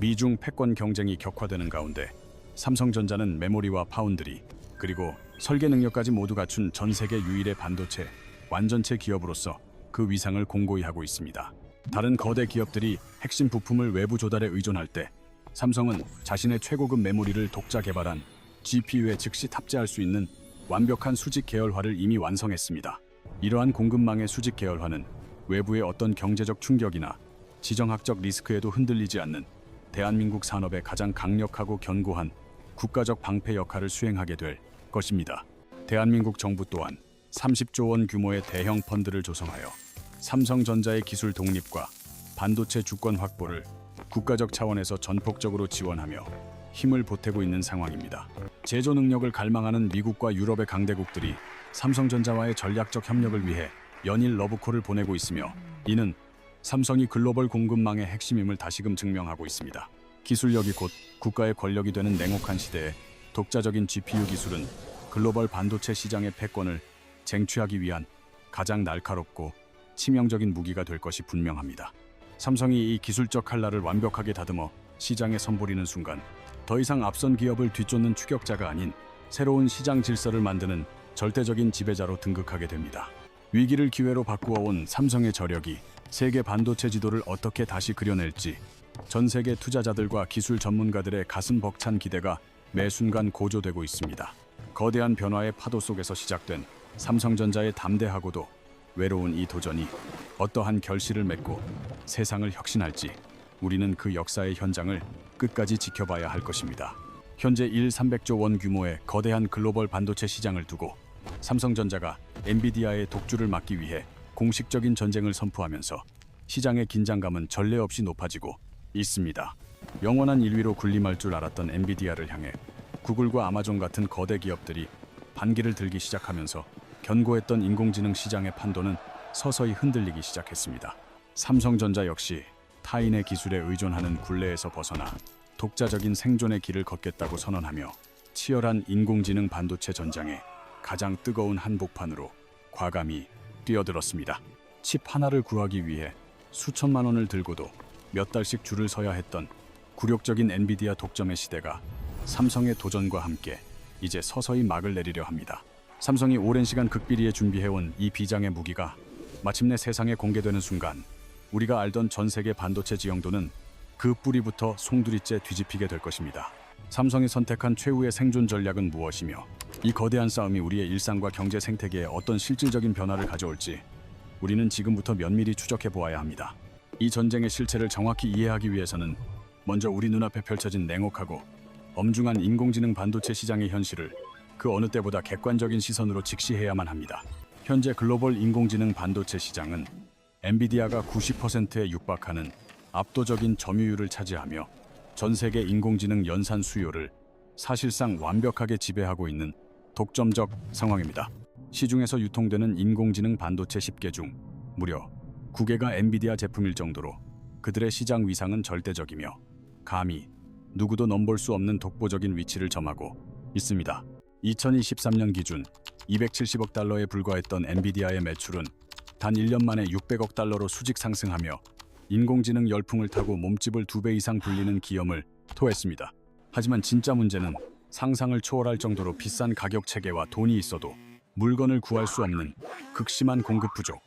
미중 패권 경쟁이 격화되는 가운데 삼성전자는 메모리와 파운드리 그리고 설계 능력까지 모두 갖춘 전 세계 유일의 반도체 완전체 기업으로서 그 위상을 공고히 하고 있습니다. 다른 거대 기업들이 핵심 부품을 외부 조달에 의존할 때 삼성은 자신의 최고급 메모리를 독자 개발한 GPU에 즉시 탑재할 수 있는 완벽한 수직 계열화를 이미 완성했습니다. 이러한 공급망의 수직 계열화는 외부의 어떤 경제적 충격이나 지정학적 리스크에도 흔들리지 않는 대한민국 산업의 가장 강력하고 견고한 국가적 방패 역할을 수행하게 될 것입니다. 대한민국 정부 또한 30조 원 규모의 대형 펀드를 조성하여 삼성전자의 기술 독립과 반도체 주권 확보를 국가적 차원에서 전폭적으로 지원하며 힘을 보태고 있는 상황입니다. 제조 능력을 갈망하는 미국과 유럽의 강대국들이 삼성전자와의 전략적 협력을 위해 연일 러브콜을 보내고 있으며 이는 삼성이 글로벌 공급망의 핵심임을 다시금 증명하고 있습니다. 기술력이 곧 국가의 권력이 되는 냉혹한 시대에 독자적인 GPU 기술은 글로벌 반도체 시장의 패권을 쟁취하기 위한 가장 날카롭고 치명적인 무기가 될 것이 분명합니다. 삼성이 이 기술적 칼날을 완벽하게 다듬어 시장에 선보이는 순간 더 이상 앞선 기업을 뒤쫓는 추격자가 아닌 새로운 시장 질서를 만드는 절대적인 지배자로 등극하게 됩니다. 위기를 기회로 바꾸어온 삼성의 저력이 세계 반도체 지도를 어떻게 다시 그려낼지 전 세계 투자자들과 기술 전문가들의 가슴 벅찬 기대가 매 순간 고조되고 있습니다. 거대한 변화의 파도 속에서 시작된 삼성전자의 담대하고도 외로운 이 도전이 어떠한 결실을 맺고 세상을 혁신할지 우리는 그 역사의 현장을 끝까지 지켜봐야 할 것입니다. 현재 300조 원 규모의 거대한 글로벌 반도체 시장을 두고 삼성전자가 엔비디아의 독주를 막기 위해 공식적인 전쟁을 선포하면서 시장의 긴장감은 전례 없이 높아지고 있습니다. 영원한 1위로 군림할 줄 알았던 엔비디아를 향해 구글과 아마존 같은 거대 기업들이 반기를 들기 시작하면서 견고했던 인공지능 시장의 판도는 서서히 흔들리기 시작했습니다. 삼성전자 역시 타인의 기술에 의존하는 굴레에서 벗어나 독자적인 생존의 길을 걷겠다고 선언하며 치열한 인공지능 반도체 전장에 가장 뜨거운 한복판으로 과감히 뛰어들었습니다. 칩 하나를 구하기 위해 수천만 원을 들고도 몇 달씩 줄을 서야 했던 굴욕적인 엔비디아 독점의 시대가 삼성의 도전과 함께 이제 서서히 막을 내리려 합니다. 삼성이 오랜 시간 극비리에 준비해온 이 비장의 무기가 마침내 세상에 공개되는 순간 우리가 알던 전 세계 반도체 지형도는 그 뿌리부터 송두리째 뒤집히게 될 것입니다. 삼성이 선택한 최후의 생존 전략은 무엇이며 이 거대한 싸움이 우리의 일상과 경제 생태계에 어떤 실질적인 변화를 가져올지 우리는 지금부터 면밀히 추적해 보아야 합니다. 이 전쟁의 실체를 정확히 이해하기 위해서는 먼저 우리 눈앞에 펼쳐진 냉혹하고 엄중한 인공지능 반도체 시장의 현실을 그 어느 때보다 객관적인 시선으로 직시해야만 합니다. 현재 글로벌 인공지능 반도체 시장은 엔비디아가 90%에 육박하는 압도적인 점유율을 차지하며 전 세계 인공지능 연산 수요를 사실상 완벽하게 지배하고 있는 독점적 상황입니다. 시중에서 유통되는 인공지능 반도체 10개 중 무려 9개가 엔비디아 제품일 정도로 그들의 시장 위상은 절대적이며 감히 누구도 넘볼 수 없는 독보적인 위치를 점하고 있습니다. 2023년 기준 270억 달러에 불과했던 엔비디아의 매출은 단 1년 만에 600억 달러로 수직 상승하며 인공지능 열풍을 타고 몸집을 2배 이상 불리는 기염을 토했습니다. 하지만 진짜 문제는 상상을 초월할 정도로 비싼 가격 체계와 돈이 있어도 물건을 구할 수 없는 극심한 공급 부족,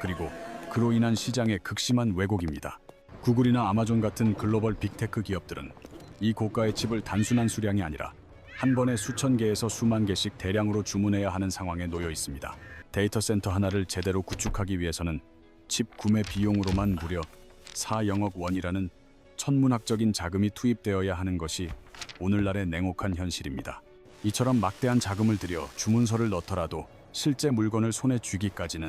그리고 그로 인한 시장의 극심한 왜곡입니다. 구글이나 아마존 같은 글로벌 빅테크 기업들은 이 고가의 칩을 단순한 수량이 아니라 한 번에 수천 개에서 수만 개씩 대량으로 주문해야 하는 상황에 놓여 있습니다. 데이터 센터 하나를 제대로 구축하기 위해서는 칩 구매 비용으로만 무려 4영억 원이라는 천문학적인 자금이 투입되어야 하는 것이 오늘날의 냉혹한 현실입니다. 이처럼 막대한 자금을 들여 주문서를 넣더라도 실제 물건을 손에 쥐기까지는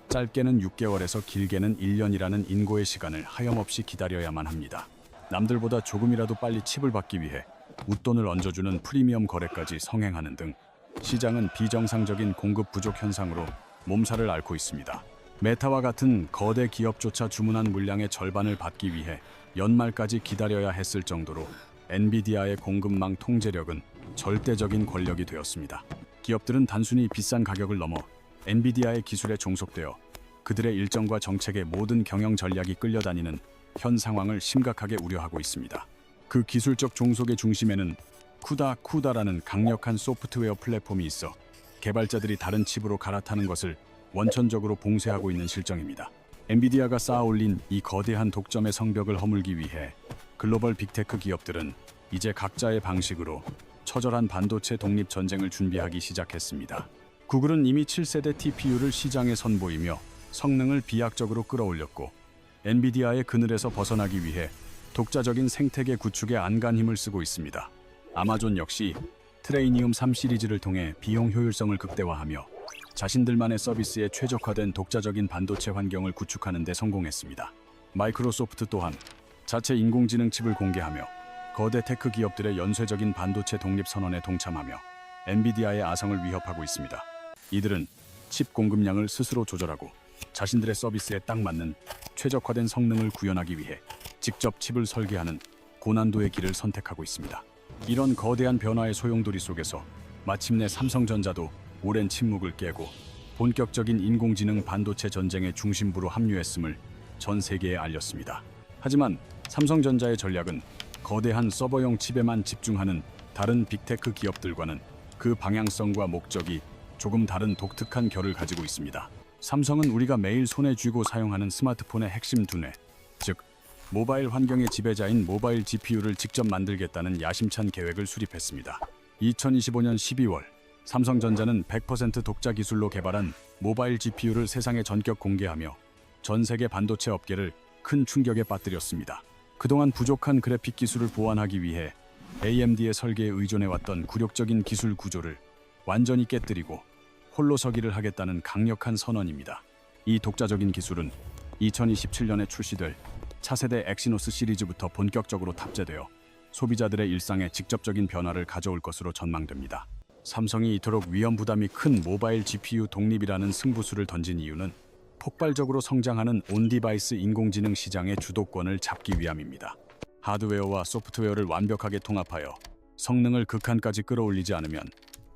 짧게는 6개월에서 길게는 1년이라는 인고의 시간을 하염없이 기다려야만 합니다. 남들보다 조금이라도 빨리 칩을 받기 위해 웃돈을 얹어주는 프리미엄 거래까지 성행하는 등 시장은 비정상적인 공급 부족 현상으로 몸살을 앓고 있습니다. 메타와 같은 거대 기업조차 주문한 물량의 절반을 받기 위해 연말까지 기다려야 했을 정도로 엔비디아의 공급망 통제력은 절대적인 권력이 되었습니다. 기업들은 단순히 비싼 가격을 넘어 엔비디아의 기술에 종속되어 그들의 일정과 정책의 모든 경영 전략이 끌려다니는 현 상황을 심각하게 우려하고 있습니다. 그 기술적 종속의 중심에는 쿠다라는 강력한 소프트웨어 플랫폼이 있어 개발자들이 다른 칩으로 갈아타는 것을 원천적으로 봉쇄하고 있는 실정입니다. 엔비디아가 쌓아올린 이 거대한 독점의 성벽을 허물기 위해 글로벌 빅테크 기업들은 이제 각자의 방식으로 처절한 반도체 독립 전쟁을 준비하기 시작했습니다. 구글은 이미 7세대 TPU를 시장에 선보이며 성능을 비약적으로 끌어올렸고, 엔비디아의 그늘에서 벗어나기 위해 독자적인 생태계 구축에 안간 힘을 쓰고 있습니다. 아마존 역시 트레이니움 3 시리즈를 통해 비용 효율성을 극대화하며 자신들만의 서비스에 최적화된 독자적인 반도체 환경을 구축하는 데 성공했습니다. 마이크로소프트 또한 자체 인공지능 칩을 공개하며 거대 테크 기업들의 연쇄적인 반도체 독립 선언에 동참하며 엔비디아의 아성을 위협하고 있습니다. 이들은 칩 공급량을 스스로 조절하고 자신들의 서비스에 딱 맞는 최적화된 성능을 구현하기 위해 직접 칩을 설계하는 고난도의 길을 선택하고 있습니다. 이런 거대한 변화의 소용돌이 속에서 마침내 삼성전자도 오랜 침묵을 깨고 본격적인 인공지능 반도체 전쟁의 중심부로 합류했음을 전 세계에 알렸습니다. 하지만 삼성전자의 전략은 거대한 서버용 칩에만 집중하는 다른 빅테크 기업들과는 그 방향성과 목적이 조금 다른 독특한 결을 가지고 있습니다. 삼성은 우리가 매일 손에 쥐고 사용하는 스마트폰의 핵심 두뇌, 즉 모바일 환경의 지배자인 모바일 GPU를 직접 만들겠다는 야심찬 계획을 수립했습니다. 2025년 12월 삼성전자는 100% 독자 기술로 개발한 모바일 GPU를 세상에 전격 공개하며 전 세계 반도체 업계를 큰 충격에 빠뜨렸습니다. 그동안 부족한 그래픽 기술을 보완하기 위해 AMD의 설계에 의존해왔던 굴욕적인 기술 구조를 완전히 깨뜨리고 홀로 서기를 하겠다는 강력한 선언입니다. 이 독자적인 기술은 2027년에 출시될 차세대 엑시노스 시리즈부터 본격적으로 탑재되어 소비자들의 일상에 직접적인 변화를 가져올 것으로 전망됩니다. 삼성이 이토록 위험 부담이 큰 모바일 GPU 독립이라는 승부수를 던진 이유는 폭발적으로 성장하는 온디바이스 인공지능 시장의 주도권을 잡기 위함입니다. 하드웨어와 소프트웨어를 완벽하게 통합하여 성능을 극한까지 끌어올리지 않으면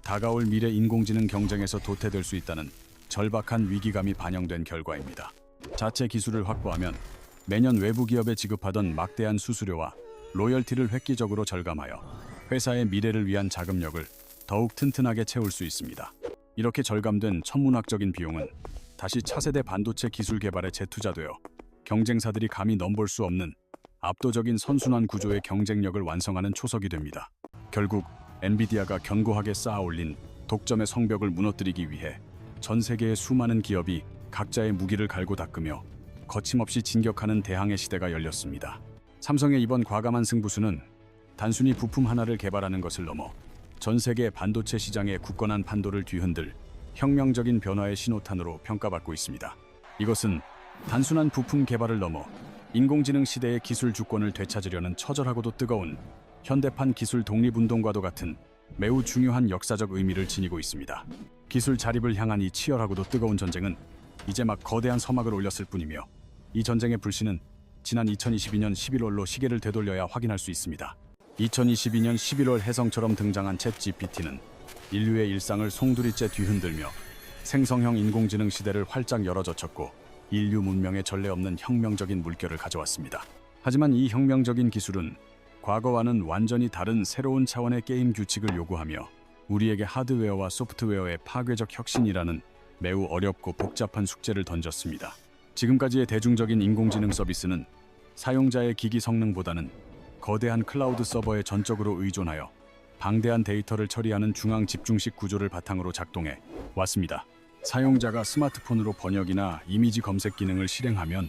다가올 미래 인공지능 경쟁에서 도태될 수 있다는 절박한 위기감이 반영된 결과입니다. 자체 기술을 확보하면 매년 외부 기업에 지급하던 막대한 수수료와 로열티를 획기적으로 절감하여 회사의 미래를 위한 자금력을 더욱 튼튼하게 채울 수 있습니다. 이렇게 절감된 천문학적인 비용은 다시 차세대 반도체 기술 개발에 재투자되어 경쟁사들이 감히 넘볼 수 없는 압도적인 선순환 구조의 경쟁력을 완성하는 초석이 됩니다. 결국 엔비디아가 견고하게 쌓아올린 독점의 성벽을 무너뜨리기 위해 전 세계의 수많은 기업이 각자의 무기를 갈고 닦으며 거침없이 진격하는 대항해 시대가 열렸습니다. 삼성의 이번 과감한 승부수는 단순히 부품 하나를 개발하는 것을 넘어 전 세계 반도체 시장의 굳건한 판도를 뒤흔들 혁명적인 변화의 신호탄으로 평가받고 있습니다. 이것은 단순한 부품 개발을 넘어 인공지능 시대의 기술 주권을 되찾으려는 처절하고도 뜨거운 현대판 기술 독립운동과도 같은 매우 중요한 역사적 의미를 지니고 있습니다. 기술 자립을 향한 이 치열하고도 뜨거운 전쟁은 이제 막 거대한 서막을 올렸을 뿐이며, 이 전쟁의 불씨는 지난 2022년 11월로 시계를 되돌려야 확인할 수 있습니다. 2022년 11월 혜성처럼 등장한 챗 GPT는 인류의 일상을 송두리째 뒤흔들며 생성형 인공지능 시대를 활짝 열어젖혔고 인류 문명의 전례 없는 혁명적인 물결을 가져왔습니다. 하지만 이 혁명적인 기술은 과거와는 완전히 다른 새로운 차원의 게임 규칙을 요구하며 우리에게 하드웨어와 소프트웨어의 파괴적 혁신이라는 매우 어렵고 복잡한 숙제를 던졌습니다. 지금까지의 대중적인 인공지능 서비스는 사용자의 기기 성능보다는 거대한 클라우드 서버에 전적으로 의존하여 방대한 데이터를 처리하는 중앙 집중식 구조를 바탕으로 작동해 왔습니다. 사용자가 스마트폰으로 번역이나 이미지 검색 기능을 실행하면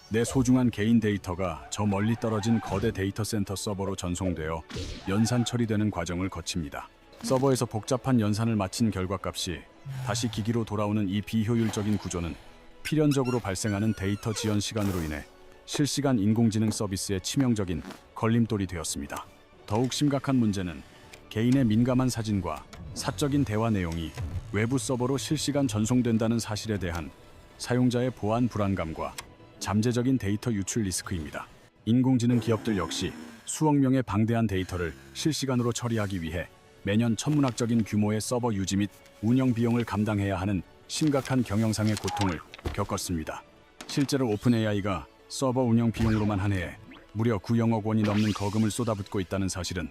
내 소중한 개인 데이터가 저 멀리 떨어진 거대 데이터 센터 서버로 전송되어 연산 처리되는 과정을 거칩니다. 서버에서 복잡한 연산을 마친 결과값이 다시 기기로 돌아오는 이 비효율적인 구조는 필연적으로 발생하는 데이터 지연 시간으로 인해 실시간 인공지능 서비스의 치명적인 걸림돌이 되었습니다. 더욱 심각한 문제는 개인의 민감한 사진과 사적인 대화 내용이 외부 서버로 실시간 전송된다는 사실에 대한 사용자의 보안 불안감과 잠재적인 데이터 유출 리스크입니다. 인공지능 기업들 역시 수억 명의 방대한 데이터를 실시간으로 처리하기 위해 매년 천문학적인 규모의 서버 유지 및 운영 비용을 감당해야 하는 심각한 경영상의 고통을 겪었습니다. 실제로 오픈AI가 서버 운영 비용으로만 한 해에 무려 9억 원이 넘는 거금을 쏟아붓고 있다는 사실은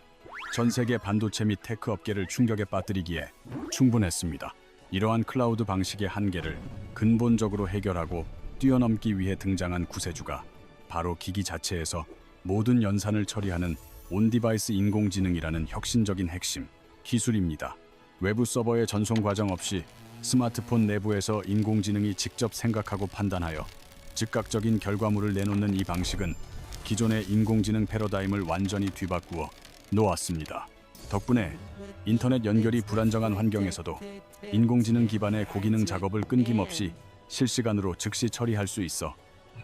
전 세계 반도체 및 테크 업계를 충격에 빠뜨리기에 충분했습니다. 이러한 클라우드 방식의 한계를 근본적으로 해결하고 뛰어넘기 위해 등장한 구세주가 바로 기기 자체에서 모든 연산을 처리하는 온디바이스 인공지능이라는 혁신적인 핵심 기술입니다. 외부 서버의 전송 과정 없이 스마트폰 내부에서 인공지능이 직접 생각하고 판단하여 즉각적인 결과물을 내놓는 이 방식은 기존의 인공지능 패러다임을 완전히 뒤바꾸어 놓았습니다. 덕분에 인터넷 연결이 불안정한 환경에서도 인공지능 기반의 고기능 작업을 끊김없이 실시간으로 즉시 처리할 수 있어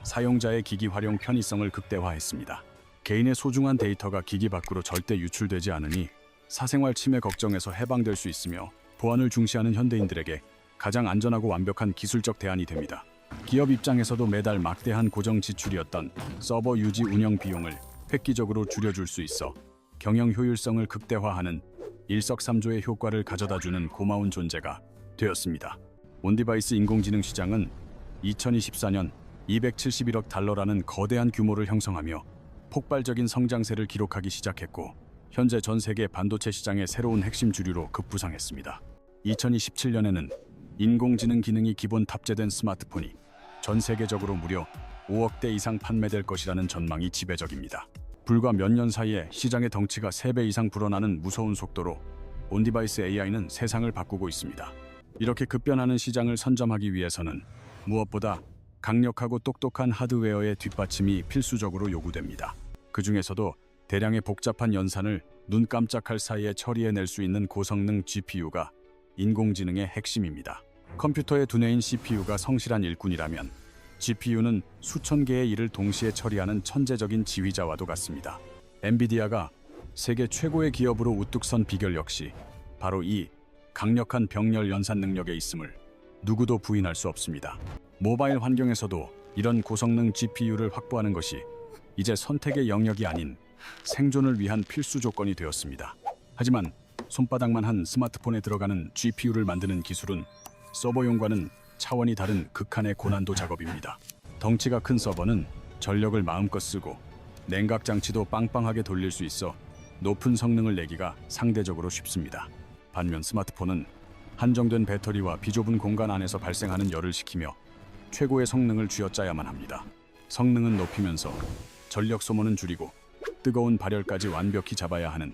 사용자의 기기 활용 편의성을 극대화했습니다. 개인의 소중한 데이터가 기기 밖으로 절대 유출되지 않으니 사생활 침해 걱정에서 해방될 수 있으며 보안을 중시하는 현대인들에게 가장 안전하고 완벽한 기술적 대안이 됩니다. 기업 입장에서도 매달 막대한 고정 지출이었던 서버 유지 운영 비용을 획기적으로 줄여줄 수 있어 경영 효율성을 극대화하는 일석삼조의 효과를 가져다주는 고마운 존재가 되었습니다. 온디바이스 인공지능 시장은 2024년 271억 달러라는 거대한 규모를 형성하며 폭발적인 성장세를 기록하기 시작했고 현재 전 세계 반도체 시장의 새로운 핵심 주류로 급부상했습니다. 2027년에는 인공지능 기능이 기본 탑재된 스마트폰이 전 세계적으로 무려 5억 대 이상 판매될 것이라는 전망이 지배적입니다. 불과 몇 년 사이에 시장의 덩치가 3배 이상 불어나는 무서운 속도로 온디바이스 AI는 세상을 바꾸고 있습니다. 이렇게 급변하는 시장을 선점하기 위해서는 무엇보다 강력하고 똑똑한 하드웨어의 뒷받침이 필수적으로 요구됩니다. 그 중에서도 대량의 복잡한 연산을 눈 깜짝할 사이에 처리해낼 수 있는 고성능 GPU가 인공지능의 핵심입니다. 컴퓨터의 두뇌인 CPU가 성실한 일꾼이라면 GPU는 수천 개의 일을 동시에 처리하는 천재적인 지휘자와도 같습니다. 엔비디아가 세계 최고의 기업으로 우뚝 선 비결 역시 바로 이 강력한 병렬 연산 능력에 있음을 누구도 부인할 수 없습니다. 모바일 환경에서도 이런 고성능 GPU를 확보하는 것이 이제 선택의 영역이 아닌 생존을 위한 필수 조건이 되었습니다. 하지만 손바닥만 한 스마트폰에 들어가는 GPU를 만드는 기술은 서버용과는 차원이 다른 극한의 고난도 작업입니다. 덩치가 큰 서버는 전력을 마음껏 쓰고 냉각 장치도 빵빵하게 돌릴 수 있어 높은 성능을 내기가 상대적으로 쉽습니다. 반면 스마트폰은 한정된 배터리와 비좁은 공간 안에서 발생하는 열을 식히며 최고의 성능을 쥐어짜야만 합니다. 성능은 높이면서 전력 소모는 줄이고 뜨거운 발열까지 완벽히 잡아야 하는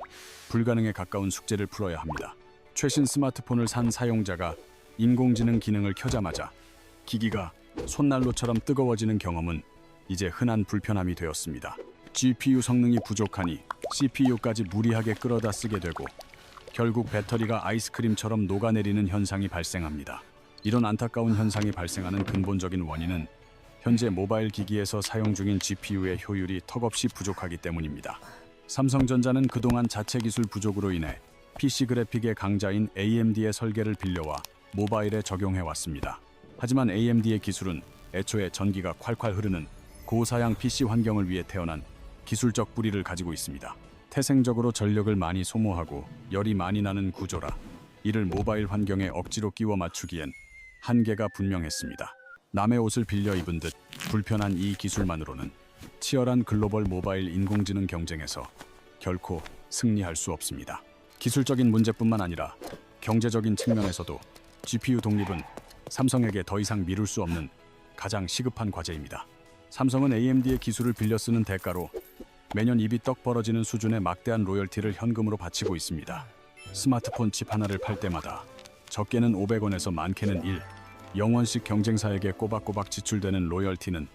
불가능에 가까운 숙제를 풀어야 합니다. 최신 스마트폰을 산 사용자가 인공지능 기능을 켜자마자 기기가 손난로처럼 뜨거워지는 경험은 이제 흔한 불편함이 되었습니다. GPU 성능이 부족하니 CPU까지 무리하게 끌어다 쓰게 되고 결국 배터리가 아이스크림처럼 녹아내리는 현상이 발생합니다. 이런 안타까운 현상이 발생하는 근본적인 원인은 현재 모바일 기기에서 사용 중인 GPU의 효율이 턱없이 부족하기 때문입니다. 삼성전자는 그동안 자체 기술 부족으로 인해 PC 그래픽의 강자인 AMD의 설계를 빌려와 모바일에 적용해왔습니다. 하지만 AMD의 기술은 애초에 전기가 콸콸 흐르는 고사양 PC 환경을 위해 태어난 기술적 뿌리를 가지고 있습니다. 태생적으로 전력을 많이 소모하고 열이 많이 나는 구조라 이를 모바일 환경에 억지로 끼워 맞추기엔 한계가 분명했습니다. 남의 옷을 빌려 입은 듯 불편한 이 기술만으로는 치열한 글로벌 모바일 인공지능 경쟁에서 결코 승리할 수 없습니다. 기술적인 문제뿐만 아니라 경제적인 측면에서도 GPU 독립은 삼성에게 더 이상 미룰 수 없는 가장 시급한 과제입니다. 삼성은 AMD의 기술을 빌려 쓰는 대가로 매년 입이 떡 벌어지는 수준의 막대한 로열티를 현금으로 바치고 있습니다. 스마트폰 칩 하나를 팔 때마다 적게는 500원에서 많게는 0원씩 경쟁사에게 꼬박꼬박 지출되는 로열티는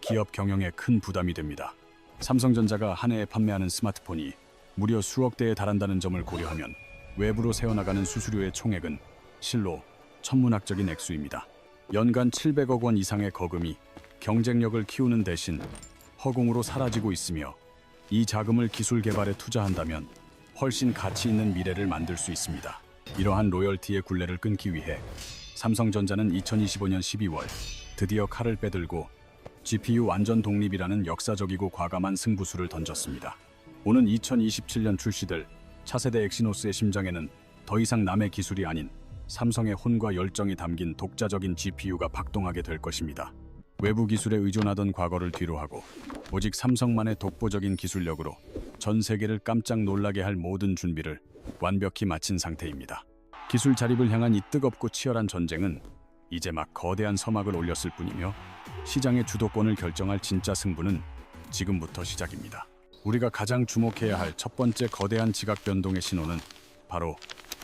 기업 경영에 큰 부담이 됩니다. 삼성전자가 한 해에 판매하는 스마트폰이 무려 수억 대에 달한다는 점을 고려하면 외부로 새어나가는 수수료의 총액은 실로 천문학적인 액수입니다. 연간 700억 원 이상의 거금이 경쟁력을 키우는 대신 허공으로 사라지고 있으며 이 자금을 기술 개발에 투자한다면 훨씬 가치 있는 미래를 만들 수 있습니다. 이러한 로열티의 굴레를 끊기 위해 삼성전자는 2025년 12월 드디어 칼을 빼들고 GPU 완전 독립이라는 역사적이고 과감한 승부수를 던졌습니다. 오는 2027년 출시될 차세대 엑시노스의 심장에는 더 이상 남의 기술이 아닌 삼성의 혼과 열정이 담긴 독자적인 GPU가 박동하게 될 것입니다. 외부 기술에 의존하던 과거를 뒤로하고 오직 삼성만의 독보적인 기술력으로 전 세계를 깜짝 놀라게 할 모든 준비를 완벽히 마친 상태입니다. 기술 자립을 향한 이 뜨겁고 치열한 전쟁은 이제 막 거대한 서막을 올렸을 뿐이며 시장의 주도권을 결정할 진짜 승부는 지금부터 시작입니다. 우리가 가장 주목해야 할 첫 번째 거대한 지각 변동의 신호는 바로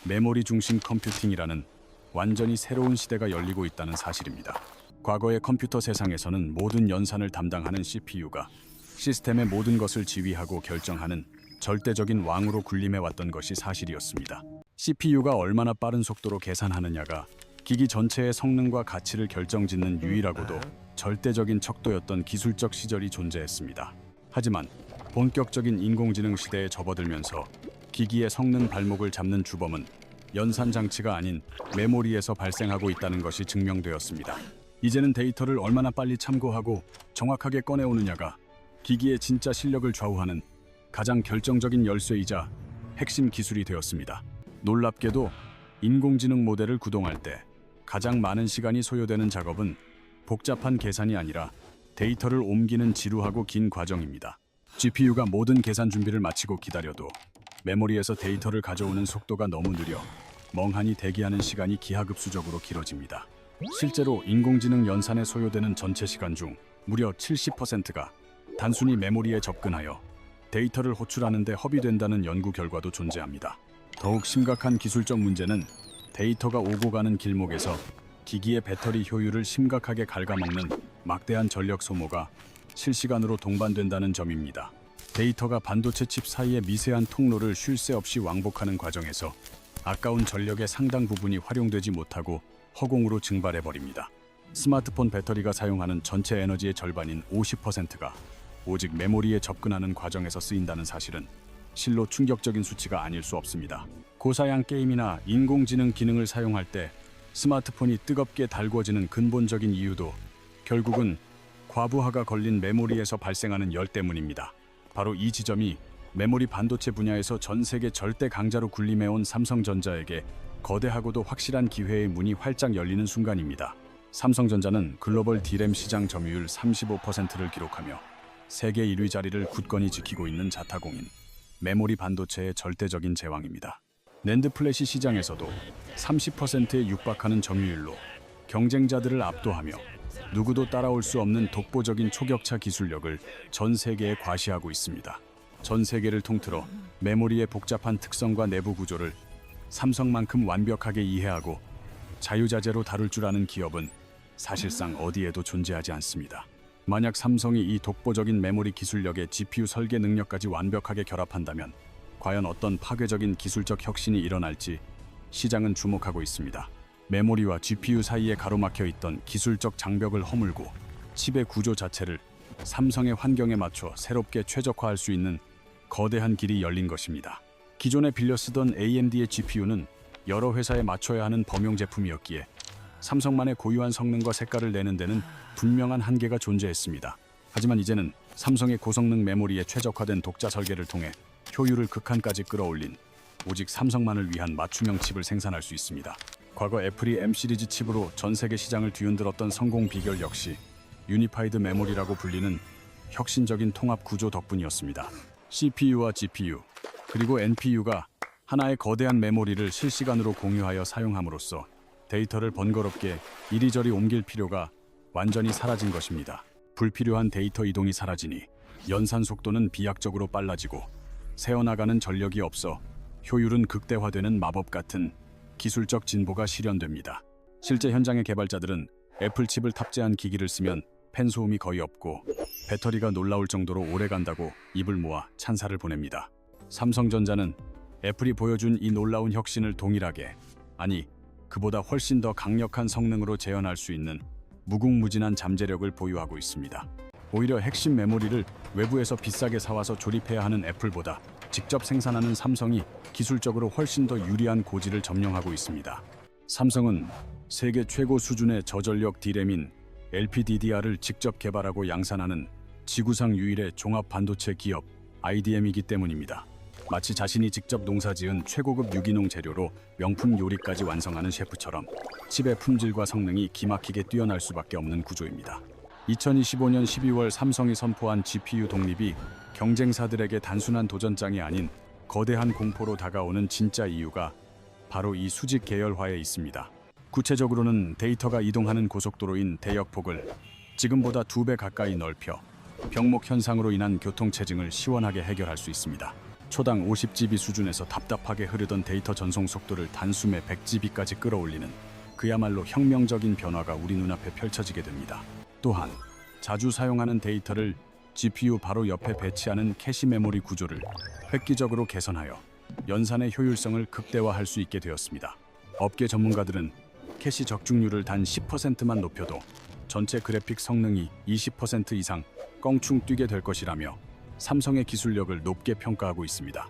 메모리 중심 컴퓨팅이라는 완전히 새로운 시대가 열리고 있다는 사실입니다. 과거의 컴퓨터 세상에서는 모든 연산을 담당하는 CPU가 시스템의 모든 것을 지휘하고 결정하는 절대적인 왕으로 군림해왔던 것이 사실이었습니다. CPU가 얼마나 빠른 속도로 계산하느냐가 기기 전체의 성능과 가치를 결정짓는 유일하고도 절대적인 척도였던 기술적 시절이 존재했습니다. 하지만 본격적인 인공지능 시대에 접어들면서 기기의 성능 발목을 잡는 주범은 연산 장치가 아닌 메모리에서 발생하고 있다는 것이 증명되었습니다. 이제는 데이터를 얼마나 빨리 참고하고 정확하게 꺼내오느냐가 기기의 진짜 실력을 좌우하는 가장 결정적인 열쇠이자 핵심 기술이 되었습니다. 놀랍게도 인공지능 모델을 구동할 때 가장 많은 시간이 소요되는 작업은 복잡한 계산이 아니라 데이터를 옮기는 지루하고 긴 과정입니다. GPU가 모든 계산 준비를 마치고 기다려도 메모리에서 데이터를 가져오는 속도가 너무 느려 멍하니 대기하는 시간이 기하급수적으로 길어집니다. 실제로 인공지능 연산에 소요되는 전체 시간 중 무려 70%가 단순히 메모리에 접근하여 데이터를 호출하는 데 허비된다는 연구 결과도 존재합니다. 더욱 심각한 기술적 문제는 데이터가 오고 가는 길목에서 기기의 배터리 효율을 심각하게 갉아먹는 막대한 전력 소모가 실시간으로 동반된다는 점입니다. 데이터가 반도체 칩 사이의 미세한 통로를 쉴 새 없이 왕복하는 과정에서 아까운 전력의 상당 부분이 활용되지 못하고 허공으로 증발해버립니다. 스마트폰 배터리가 사용하는 전체 에너지의 절반인 50%가 오직 메모리에 접근하는 과정에서 쓰인다는 사실은 실로 충격적인 수치가 아닐 수 없습니다. 고사양 게임이나 인공지능 기능을 사용할 때 스마트폰이 뜨겁게 달궈지는 근본적인 이유도 결국은 과부하가 걸린 메모리에서 발생하는 열 때문입니다. 바로 이 지점이 메모리 반도체 분야에서 전 세계 절대 강자로 군림해온 삼성전자에게 거대하고도 확실한 기회의 문이 활짝 열리는 순간입니다. 삼성전자는 글로벌 D램 시장 점유율 35%를 기록하며 세계 1위 자리를 굳건히 지키고 있는 자타공인 메모리 반도체의 절대적인 제왕입니다. 낸드 플래시 시장에서도 30%에 육박하는 점유율로 경쟁자들을 압도하며 누구도 따라올 수 없는 독보적인 초격차 기술력을 전 세계에 과시하고 있습니다. 전 세계를 통틀어 메모리의 복잡한 특성과 내부 구조를 삼성만큼 완벽하게 이해하고 자유자재로 다룰 줄 아는 기업은 사실상 어디에도 존재하지 않습니다. 만약 삼성이 이 독보적인 메모리 기술력에 GPU 설계 능력까지 완벽하게 결합한다면 과연 어떤 파괴적인 기술적 혁신이 일어날지 시장은 주목하고 있습니다. 메모리와 GPU 사이에 가로막혀 있던 기술적 장벽을 허물고 칩의 구조 자체를 삼성의 환경에 맞춰 새롭게 최적화할 수 있는 거대한 길이 열린 것입니다. 기존에 빌려 쓰던 AMD의 GPU는 여러 회사에 맞춰야 하는 범용 제품이었기에 삼성만의 고유한 성능과 색깔을 내는 데는 분명한 한계가 존재했습니다. 하지만 이제는 삼성의 고성능 메모리에 최적화된 독자 설계를 통해 효율을 극한까지 끌어올린 오직 삼성만을 위한 맞춤형 칩을 생산할 수 있습니다. 과거 애플이 M 시리즈 칩으로 전 세계 시장을 뒤흔들었던 성공 비결 역시 유니파이드 메모리라고 불리는 혁신적인 통합 구조 덕분이었습니다. CPU와 GPU 그리고 NPU가 하나의 거대한 메모리를 실시간으로 공유하여 사용함으로써 데이터를 번거롭게 이리저리 옮길 필요가 완전히 사라진 것입니다. 불필요한 데이터 이동이 사라지니 연산 속도는 비약적으로 빨라지고 새어나가는 전력이 없어 효율은 극대화되는 마법 같은 기술적 진보가 실현됩니다. 실제 현장의 개발자들은 애플 칩을 탑재한 기기를 쓰면 팬 소음이 거의 없고 배터리가 놀라울 정도로 오래 간다고 입을 모아 찬사를 보냅니다. 삼성전자는 애플이 보여준 이 놀라운 혁신을 동일하게, 아니 그보다 훨씬 더 강력한 성능으로 재현할 수 있는 무궁무진한 잠재력을 보유하고 있습니다. 오히려 핵심 메모리를 외부에서 비싸게 사와서 조립해야 하는 애플보다 직접 생산하는 삼성이 기술적으로 훨씬 더 유리한 고지를 점령하고 있습니다. 삼성은 세계 최고 수준의 저전력 D램인 LPDDR을 직접 개발하고 양산하는 지구상 유일의 종합 반도체 기업 IDM이기 때문입니다. 마치 자신이 직접 농사지은 최고급 유기농 재료로 명품 요리까지 완성하는 셰프처럼 칩의 품질과 성능이 기막히게 뛰어날 수밖에 없는 구조입니다. 2025년 12월 삼성이 선포한 GPU 독립이 경쟁사들에게 단순한 도전장이 아닌 거대한 공포로 다가오는 진짜 이유가 바로 이 수직 계열화에 있습니다. 구체적으로는 데이터가 이동하는 고속도로인 대역폭을 지금보다 2배 가까이 넓혀 병목 현상으로 인한 교통체증을 시원하게 해결할 수 있습니다. 초당 50GB 수준에서 답답하게 흐르던 데이터 전송 속도를 단숨에 100GB까지 끌어올리는 그야말로 혁명적인 변화가 우리 눈앞에 펼쳐지게 됩니다. 또한 자주 사용하는 데이터를 GPU 바로 옆에 배치하는 캐시 메모리 구조를 획기적으로 개선하여 연산의 효율성을 극대화할 수 있게 되었습니다. 업계 전문가들은 캐시 적중률을 단 10%만 높여도 전체 그래픽 성능이 20% 이상 껑충 뛰게 될 것이라며 삼성의 기술력을 높게 평가하고 있습니다.